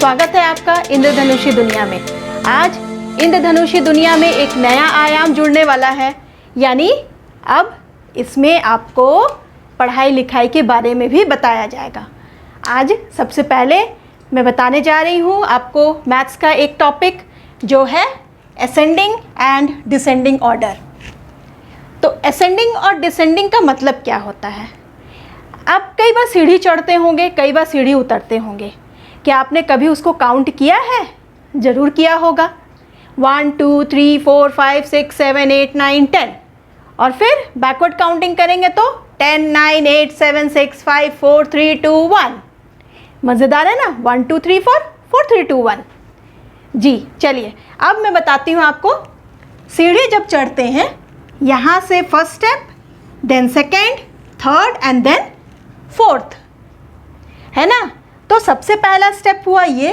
स्वागत है आपका इंद्रधनुषी दुनिया में। आज इंद्रधनुषी दुनिया में एक नया आयाम जुड़ने वाला है, यानी अब इसमें आपको पढ़ाई लिखाई के बारे में भी बताया जाएगा। आज सबसे पहले मैं बताने जा रही हूँ आपको मैथ्स का एक टॉपिक जो है असेंडिंग एंड डिसेंडिंग ऑर्डर। तो असेंडिंग और डिसेंडिंग का मतलब क्या होता है? आप कई बार सीढ़ी चढ़ते होंगे, कई बार सीढ़ी उतरते होंगे। क्या आपने कभी उसको काउंट किया है? ज़रूर किया होगा। 1 2 3 4 5 6 7 8 9 10 और फिर बैकवर्ड काउंटिंग करेंगे तो 10 9 8 7 6 5 4 3 2 1। मज़ेदार है ना? 1 2 3 4 4 3 2 1। जी चलिए, अब मैं बताती हूँ आपको। सीढ़ी जब चढ़ते हैं, यहाँ से first step, then second, third and then fourth, है ना? तो सबसे पहला स्टेप हुआ ये,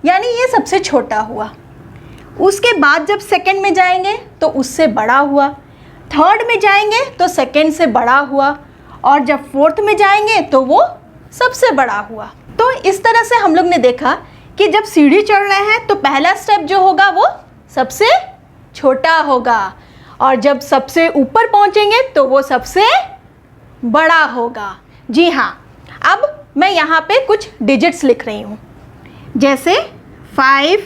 यानी ये सबसे छोटा हुआ। उसके बाद जब सेकंड में जाएंगे तो उससे बड़ा हुआ, थर्ड में जाएंगे तो सेकंड से बड़ा हुआ, और जब फोर्थ में जाएंगे तो वो सबसे बड़ा हुआ। तो इस तरह से हम लोग ने देखा कि जब सीढ़ी चढ़ रहे हैं तो पहला स्टेप जो होगा वो सबसे छोटा होगा, और जब सबसे ऊपर पहुंचेंगे तो वो सबसे बड़ा होगा। जी हाँ, अब मैं यहाँ पे कुछ डिजिट्स लिख रही हूँ, जैसे 5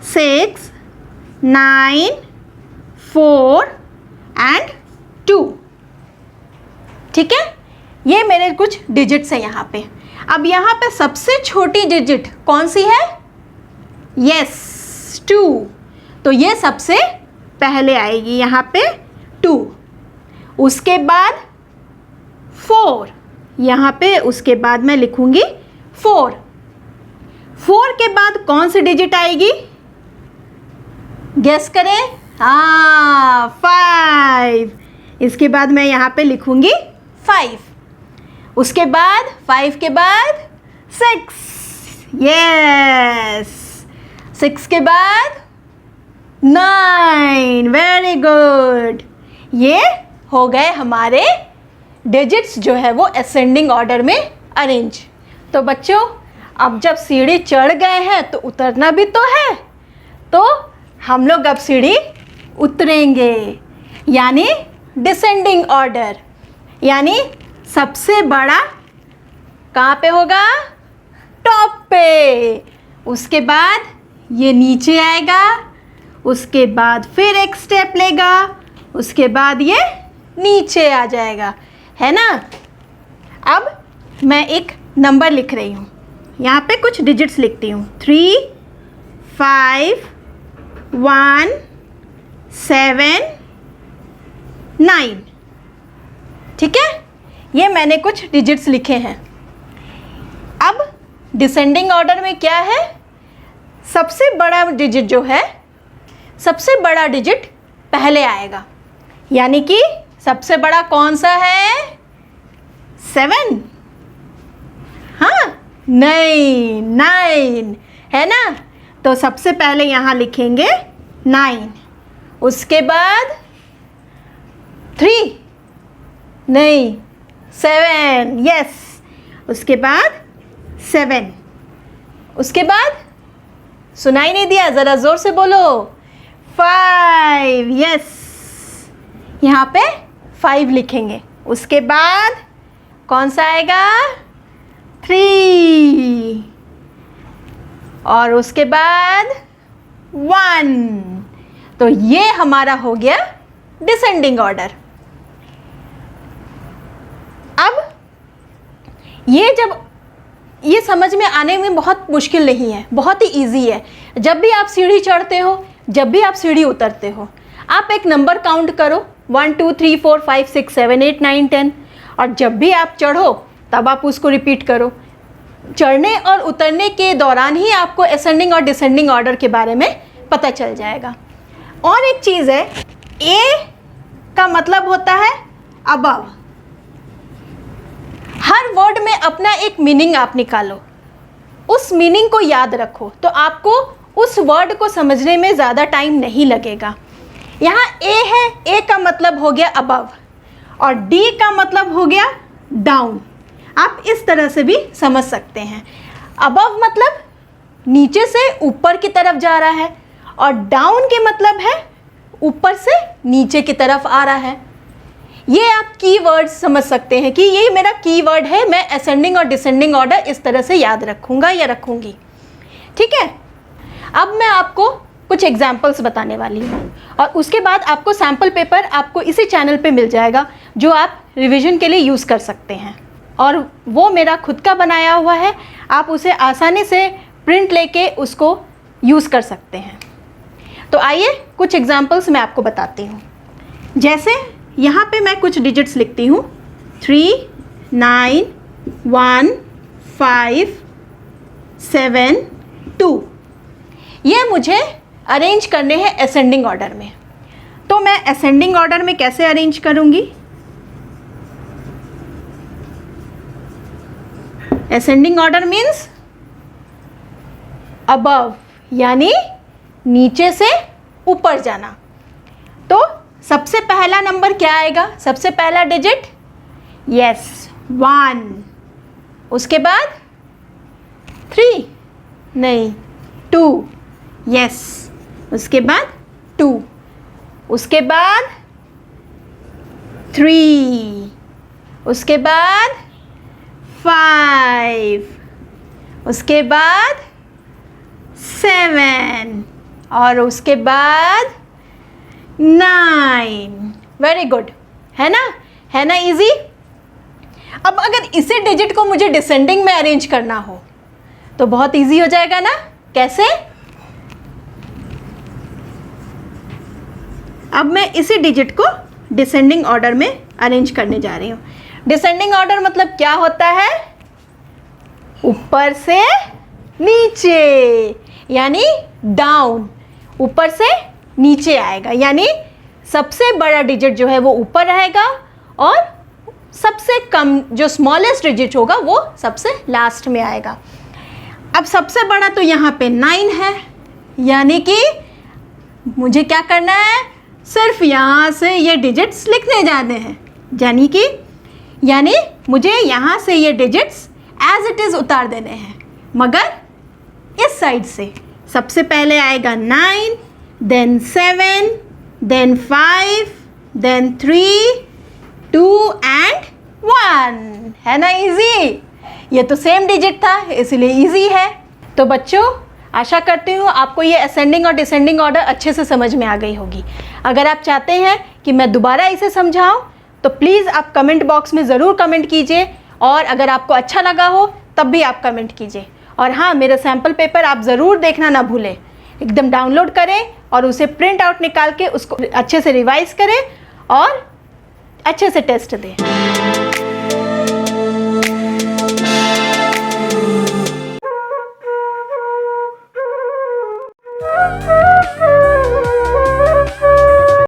6 9 4 एंड 2। ठीक है, ये मेरे कुछ डिजिट्स हैं यहाँ पे। अब यहाँ पे सबसे छोटी डिजिट कौन सी है? यस, 2। तो ये सबसे पहले आएगी यहाँ पे 2। उसके बाद 4 यहाँ पे, उसके बाद मैं लिखूंगी 4। 4 के बाद कौन सी डिजिट आएगी? गेस करें। हाँ, 5। इसके बाद मैं यहाँ पे लिखूंगी 5। उसके बाद 5 के बाद 6। यस, 6 के बाद 9। Very good. ये हो गए हमारे डिजिट्स जो है वो असेंडिंग ऑर्डर में अरेंज। तो बच्चों, अब जब सीढ़ी चढ़ गए हैं तो उतरना भी तो है, तो हम लोग अब सीढ़ी उतरेंगे, यानी डिसेंडिंग ऑर्डर। यानी सबसे बड़ा कहाँ पे होगा? टॉप पे। उसके बाद ये नीचे आएगा, उसके बाद फिर एक स्टेप लेगा, उसके बाद ये नीचे आ जाएगा, है ना? अब मैं एक नंबर लिख रही हूँ, यहाँ पे कुछ डिजिट्स लिखती हूँ। 3 5 1 7 9। ठीक है, ये मैंने कुछ डिजिट्स लिखे हैं। अब डिसेंडिंग ऑर्डर में क्या है? सबसे बड़ा डिजिट जो है, सबसे बड़ा डिजिट पहले आएगा, यानी कि सबसे बड़ा कौन सा है? 7। हाँ, नहीं, 9 है ना? तो सबसे पहले यहाँ लिखेंगे 9। उसके बाद 3, नहीं, 7। यस, उसके बाद 7। उसके बाद सुनाई नहीं दिया, ज़रा ज़ोर से बोलो। 5। यस, यहाँ पे 5 लिखेंगे। उसके बाद कौन सा आएगा? 3। और उसके बाद 1। तो ये हमारा हो गया डिसेंडिंग ऑर्डर। अब ये समझ में आने में बहुत मुश्किल नहीं है, बहुत ही इजी है। जब भी आप सीढ़ी चढ़ते हो, जब भी आप सीढ़ी उतरते हो, आप एक नंबर काउंट करो, 1 2 3 4 5 6 7 8 9 10, और जब भी आप चढ़ो तब आप उसको रिपीट करो। चढ़ने और उतरने के दौरान ही आपको असेंडिंग और डिसेंडिंग ऑर्डर के बारे में पता चल जाएगा। और एक चीज़ है, ए का मतलब होता है अबव। हर वर्ड में अपना एक मीनिंग आप निकालो, उस मीनिंग को याद रखो, तो आपको उस वर्ड को समझने में ज़्यादा टाइम नहीं लगेगा। यहाँ ए है, ए का मतलब हो गया अबव, और डी का मतलब हो गया डाउन। आप इस तरह से भी समझ सकते हैं। अबव मतलब नीचे से ऊपर की तरफ जा रहा है, और डाउन के मतलब है ऊपर से नीचे की तरफ आ रहा है। ये आप कीवर्ड समझ सकते हैं कि ये मेरा कीवर्ड है, मैं असेंडिंग और डिसेंडिंग ऑर्डर इस तरह से याद रखूँगा या रखूँगी। ठीक है, अब मैं आपको कुछ एग्जाम्पल्स बताने वाली हूँ, और उसके बाद आपको सैम्पल पेपर आपको इसी चैनल पे मिल जाएगा जो आप रिवीजन के लिए यूज़ कर सकते हैं, और वो मेरा खुद का बनाया हुआ है। आप उसे आसानी से प्रिंट लेके उसको यूज़ कर सकते हैं। तो आइए कुछ एग्जाम्पल्स मैं आपको बताती हूँ। जैसे यहाँ पे मैं कुछ डिजिट्स लिखती हूँ, 3, 9, 1, 5, 7, 2। ये मुझे अरेंज करने हैं असेंडिंग ऑर्डर में। तो मैं असेंडिंग ऑर्डर में कैसे अरेंज करूँगी? असेंडिंग ऑर्डर मीन्स अबव, यानी नीचे से ऊपर जाना। तो सबसे पहला नंबर क्या आएगा? सबसे पहला डिजिट, यस, 1। उसके बाद 3, नहीं 2, यस। उसके बाद 2, उसके बाद 3, उसके बाद 5, उसके बाद 7, और उसके बाद 9। वेरी गुड, है ना? है ना इजी? अब अगर इसी डिजिट को मुझे डिसेंडिंग में अरेंज करना हो तो बहुत इजी हो जाएगा ना? कैसे? अब मैं इसी डिजिट को डिसेंडिंग ऑर्डर में अरेंज करने जा रही हूँ। डिसेंडिंग ऑर्डर मतलब क्या होता है? ऊपर से नीचे, यानी डाउन, ऊपर से नीचे आएगा, यानी सबसे बड़ा डिजिट जो है वो ऊपर रहेगा, और सबसे कम जो स्मॉलेस्ट डिजिट होगा वो सबसे लास्ट में आएगा। अब सबसे बड़ा तो यहाँ पे 9 है, यानी कि मुझे क्या करना है? सिर्फ यहाँ से ये डिजिट्स लिखने जाने हैं, यानी मुझे यहाँ से ये डिजिट्स एज इट इज़ उतार देने हैं, मगर इस साइड से। सबसे पहले आएगा 9, देन 7, देन 5, देन 3, 2 एंड 1। है ना इजी? ये तो सेम डिजिट था, इसलिए इजी है। तो बच्चों, आशा करती हूँ आपको ये असेंडिंग और डिसेंडिंग ऑर्डर अच्छे से समझ में आ गई होगी। अगर आप चाहते हैं कि मैं दोबारा इसे समझाऊँ तो प्लीज़ आप कमेंट बॉक्स में ज़रूर कमेंट कीजिए, और अगर आपको अच्छा लगा हो तब भी आप कमेंट कीजिए। और हाँ, मेरा सैम्पल पेपर आप ज़रूर देखना ना भूलें। एकदम डाउनलोड करें और उसे प्रिंट आउट निकाल के उसको अच्छे से रिवाइज़ करें और अच्छे से टेस्ट दें।